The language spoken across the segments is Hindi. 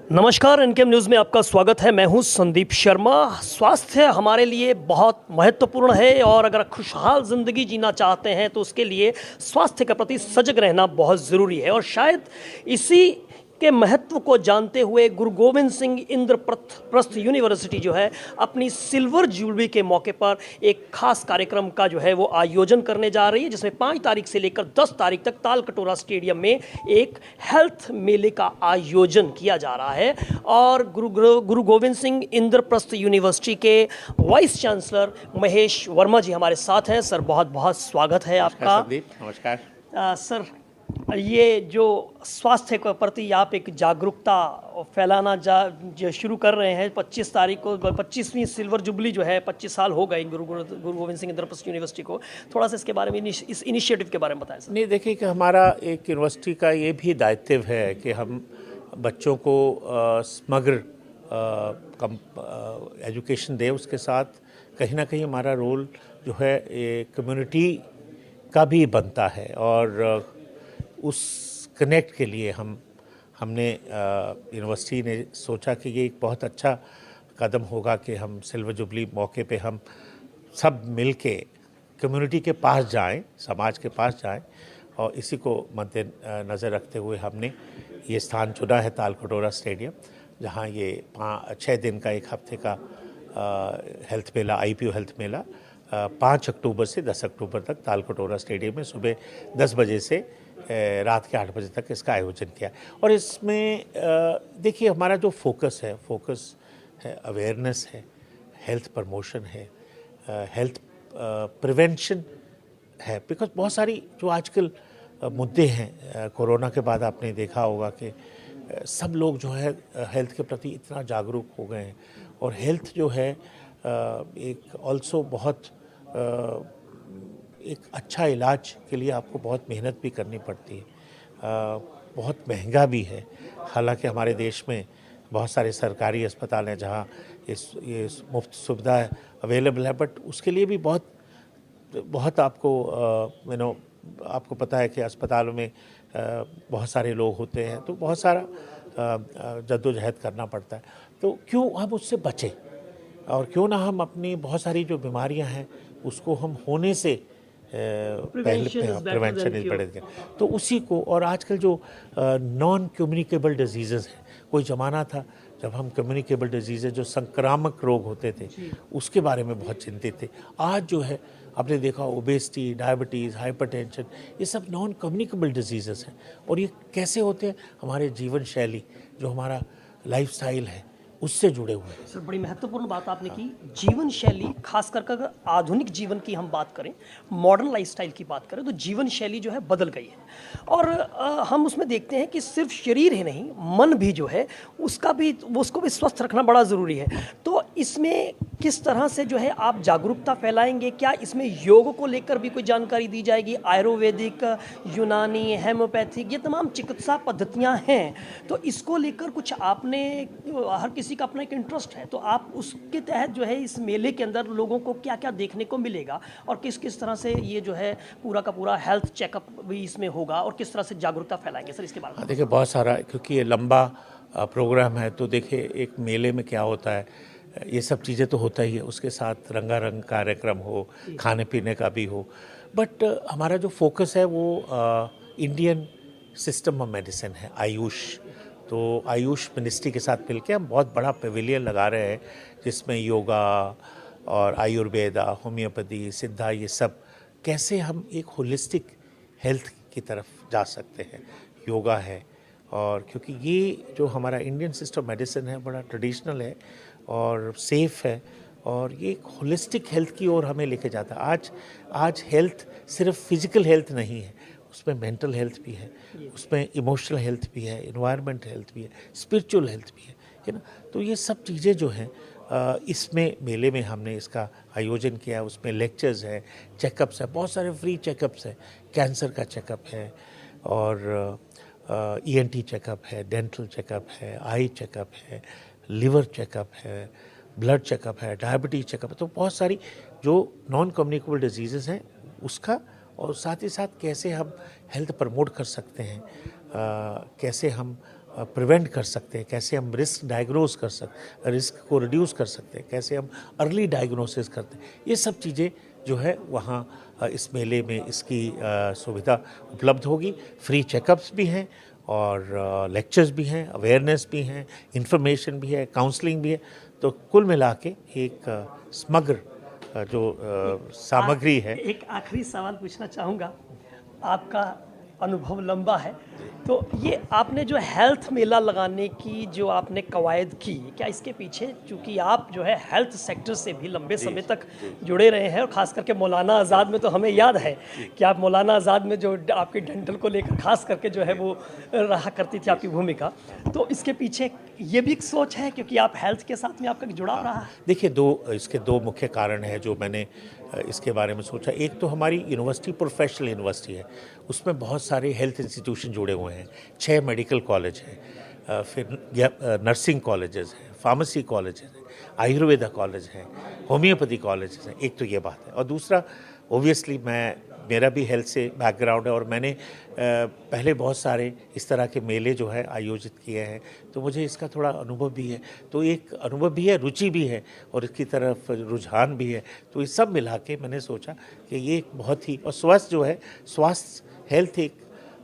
नमस्कार, एनकेएम न्यूज़ में आपका स्वागत है। मैं हूं संदीप शर्मा। स्वास्थ्य हमारे लिए बहुत महत्वपूर्ण है और अगर खुशहाल ज़िंदगी जीना चाहते हैं तो उसके लिए स्वास्थ्य के प्रति सजग रहना बहुत ज़रूरी है। और शायद इसी के महत्व को जानते हुए गुरु गोविंद सिंह इंद्रप्रस्थ यूनिवर्सिटी जो है अपनी सिल्वर जुबली के मौके पर एक खास कार्यक्रम का जो है वो आयोजन करने जा रही है, जिसमें 5 तारीख से लेकर 10 तारीख तक तालकटोरा स्टेडियम में एक हेल्थ मेले का आयोजन किया जा रहा है। और गुरु गोविंद सिंह इंद्रप्रस्थ यूनिवर्सिटी के वाइस चांसलर महेश वर्मा जी हमारे साथ हैं। सर, बहुत बहुत स्वागत है आपका। नमस्कार। सर, ये जो स्वास्थ्य के प्रति आप एक जागरूकता फैलाना जो शुरू कर रहे हैं, 25 तारीख को 25वीं सिल्वर जुबली जो है, 25 साल हो गए गुरु गोविंद सिंह इंद्रप्रस्थ यूनिवर्सिटिटी को। थोड़ा सा इसके बारे में, इस इनिशिएटिव के बारे में बताएं सर। नहीं, देखिए कि हमारा एक यूनिवर्सिटी का ये भी दायित्व है कि हम बच्चों को समग्र एजुकेशन दें। उसके साथ कहीं ना कहीं हमारा रोल जो है कम्युनिटी का भी बनता है और उस कनेक्ट के लिए हमने यूनिवर्सिटी ने सोचा कि ये एक बहुत अच्छा कदम होगा कि हम सिल्वर जुबली मौके पे हम सब मिल के कम्युनिटी के पास जाएं, समाज के पास जाएं। और इसी को मद्दे नज़र रखते हुए हमने ये स्थान चुना है, तालकटोरा स्टेडियम, जहां ये 6 दिन का, एक हफ्ते का हेल्थ मेला, आईपीओ हेल्थ मेला 5 अक्टूबर से 10 अक्टूबर तक तालकटोरा स्टेडियम में सुबह 10 बजे से रात के 8 बजे तक इसका आयोजन किया। और इसमें देखिए हमारा जो फोकस है अवेयरनेस है, हेल्थ प्रमोशन है, हेल्थ प्रिवेंशन है। बिकॉज बहुत सारी जो आजकल मुद्दे हैं, कोरोना के बाद आपने देखा होगा कि सब लोग जो है हेल्थ के प्रति इतना जागरूक हो गए हैं। और हेल्थ जो है एक ऑल्सो बहुत एक अच्छा इलाज के लिए आपको बहुत मेहनत भी करनी पड़ती है, बहुत महंगा भी है। हालांकि हमारे देश में बहुत सारे सरकारी अस्पताल हैं जहां ये मुफ्त सुविधा अवेलेबल है, बट उसके लिए भी बहुत आपको आपको पता है कि अस्पतालों में बहुत सारे लोग होते हैं, तो बहुत सारा जद्दोजहद करना पड़ता है। तो क्यों हम उससे बचें और क्यों ना हम अपनी बहुत सारी जो बीमारियां हैं उसको हम होने से प्रिवेंशन इज बेटर देन। तो उसी को, और आजकल जो नॉन कम्युनिकेबल डिजीज़ेज़ हैं, कोई ज़माना था जब हम कम्युनिकेबल डिजीज़ेज जो संक्रामक रोग होते थे उसके बारे में बहुत चिंतित थे। आज जो है आपने देखा ओबेसिटी, डायबिटीज़, हाइपरटेंशन, ये सब नॉन कम्युनिकेबल डिजीज़ेज़ हैं। और ये कैसे होते हैं? हमारे जीवन शैली, जो हमारा लाइफस्टाइल है, उससे जुड़े हुए हैं। सर, बड़ी महत्वपूर्ण बात आपने की, जीवन शैली। खासकर अगर आधुनिक जीवन की हम बात करें, मॉडर्न लाइफस्टाइल की बात करें, तो जीवन शैली जो है बदल गई है। और हम उसमें देखते हैं कि सिर्फ शरीर ही नहीं, मन भी जो है उसको भी स्वस्थ रखना बड़ा ज़रूरी है। तो इसमें किस तरह से जो है आप जागरूकता फैलाएंगे? क्या इसमें योग को लेकर भी कोई जानकारी दी जाएगी? आयुर्वेदिक, यूनानी, हेम्योपैथिक, ये तमाम चिकित्सा पद्धतियाँ हैं, तो इसको लेकर कुछ आपने, हर किसी का अपना एक इंटरेस्ट है, तो आप उसके तहत जो है इस मेले के अंदर लोगों को क्या क्या देखने को मिलेगा और किस किस तरह से ये जो है पूरा का पूरा हेल्थ चेकअप भी इसमें होगा और किस तरह से जागरूकता फैलाएंगे सर इसके बारे में? देखिए बहुत सारा, क्योंकि ये लंबा प्रोग्राम है, तो देखिए एक मेले में क्या होता है, ये सब चीज़ें तो होता ही है, उसके साथ रंगारंग कार्यक्रम हो, खाने पीने का भी हो। बट हमारा जो फोकस है वो इंडियन सिस्टम ऑफ मेडिसिन है, आयुष। तो आयुष मिनिस्ट्री के साथ मिलकर हम बहुत बड़ा पेविलियन लगा रहे हैं, जिसमें योगा और आयुर्वेदा, होम्योपैथी, सिद्धा, ये सब कैसे हम एक होलिस्टिक हेल्थ की तरफ जा सकते हैं। योगा है, और क्योंकि ये जो हमारा इंडियन सिस्टम मेडिसिन है बड़ा ट्रेडिशनल है और सेफ़ है, और ये एक होलिस्टिक हेल्थ की ओर हमें लेके जाता है। आज हेल्थ सिर्फ फिजिकल हेल्थ नहीं है, उसमें मेंटल हेल्थ भी है, उसमें इमोशनल हेल्थ भी है, एनवायरनमेंट हेल्थ भी है, स्पिरिचुअल हेल्थ भी है ना। तो ये सब चीज़ें जो हैं इसमें मेले में हमने इसका आयोजन किया है। उसमें लेक्चर्स है, चेकअप्स है, बहुत सारे फ्री चेकअप्स है, कैंसर का चेकअप है और ईएनटी चेकअप है, डेंटल चेकअप है, आई चेकअप है, लिवर चेकअप है, ब्लड चेकअप है, डायबिटीज चेकअप है। तो बहुत सारी जो नॉन कम्युनिकेबल डिजीज़ेज़ हैं उसका, और साथ ही साथ कैसे हम हेल्थ प्रमोट कर सकते हैं, कैसे हम प्रिवेंट कर सकते हैं, कैसे हम रिस्क डायग्नोज कर सकते, रिस्क को रिड्यूस कर सकते हैं, कैसे हम अर्ली डायग्नोसिस करते हैं, ये सब चीज़ें जो है वहाँ इस मेले में इसकी सुविधा उपलब्ध होगी। फ्री चेकअप्स भी हैं और लेक्चर्स भी हैं, अवेयरनेस भी हैं, इंफॉर्मेशन भी है, काउंसलिंग भी है। तो कुल मिला के एक समग्र जो सामग्री है। एक आखिरी सवाल पूछना चाहूँगा, आपका अनुभव लंबा है, तो ये आपने जो हेल्थ मेला लगाने की जो आपने कवायद की, क्या इसके पीछे, चूँकि आप जो है हेल्थ सेक्टर से भी लंबे समय तक जुड़े रहे हैं, और ख़ास करके मौलाना आज़ाद में तो हमें याद है कि आप मौलाना आज़ाद में जो आपकी डेंटल को लेकर खास करके जो है वो रहा करती थी आपकी भूमिका, तो इसके पीछे ये भी एक सोच है क्योंकि आप हेल्थ के साथ में आपका जुड़ाव रहा है? देखिए, इसके दो मुख्य कारण हैं जो मैंने इसके बारे में सोचा। एक तो हमारी यूनिवर्सिटी प्रोफेशनल यूनिवर्सिटी है, उसमें बहुत सारे हेल्थ इंस्टीट्यूशन जुड़े हुए हैं, 6 मेडिकल कॉलेज हैं, फिर नर्सिंग कॉलेजेस हैं, फार्मेसी कॉलेजेस हैं, आयुर्वेदा कॉलेज हैं, होम्योपैथी कॉलेजेस हैं। एक तो ये बात है, और दूसरा ओबियसली मेरा भी हेल्थ से बैकग्राउंड है और मैंने पहले बहुत सारे इस तरह के मेले जो है आयोजित किए हैं, तो मुझे इसका थोड़ा अनुभव भी है। तो एक अनुभव भी है, रुचि भी है और इसकी तरफ रुझान भी है। तो ये सब मिला के मैंने सोचा कि ये एक बहुत ही, और स्वास्थ्य हेल्थ एक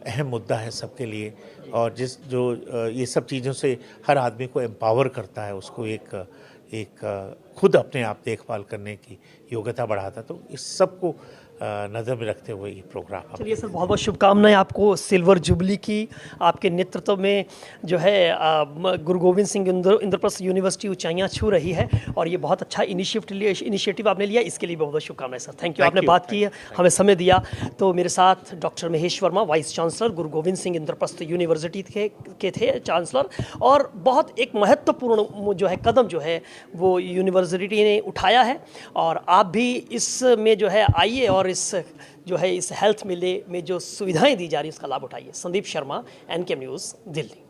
अहम मुद्दा है सबके लिए, और ये सब चीज़ों से हर आदमी को एम्पावर करता है, उसको एक खुद अपने आप देखभाल करने की योग्यता बढ़ाता। तो इस सब को नज़र में रखते हुए ये प्रोग्राम। चलिए सर, बहुत बहुत शुभकामनाएं आपको सिल्वर जुबली की। आपके नेतृत्व में जो है गुरु गोविंद सिंह इंद्रप्रस्थ यूनिवर्सिटी ऊंचाइयां छू रही है, और ये बहुत अच्छा इनिशिएटिव आपने लिया, इसके लिए बहुत बहुत शुभकामनाएं सर। थैंक यू, आपने बात की है, हमें समय दिया। तो मेरे साथ doctor Mahesh Verma, vice chancellor गुरु गोविंद सिंह इंद्रप्रस्थ यूनिवर्सिटी के थे चांसलर, और बहुत एक महत्वपूर्ण जो है कदम जो है वो यूनिवर्सिटी ने उठाया है, और आप भी इसमें जो है आइए और इस हेल्थ मेले में जो सुविधाएं दी जा रही है उसका लाभ उठाइए। Sandeep Sharma, NK news, Delhi.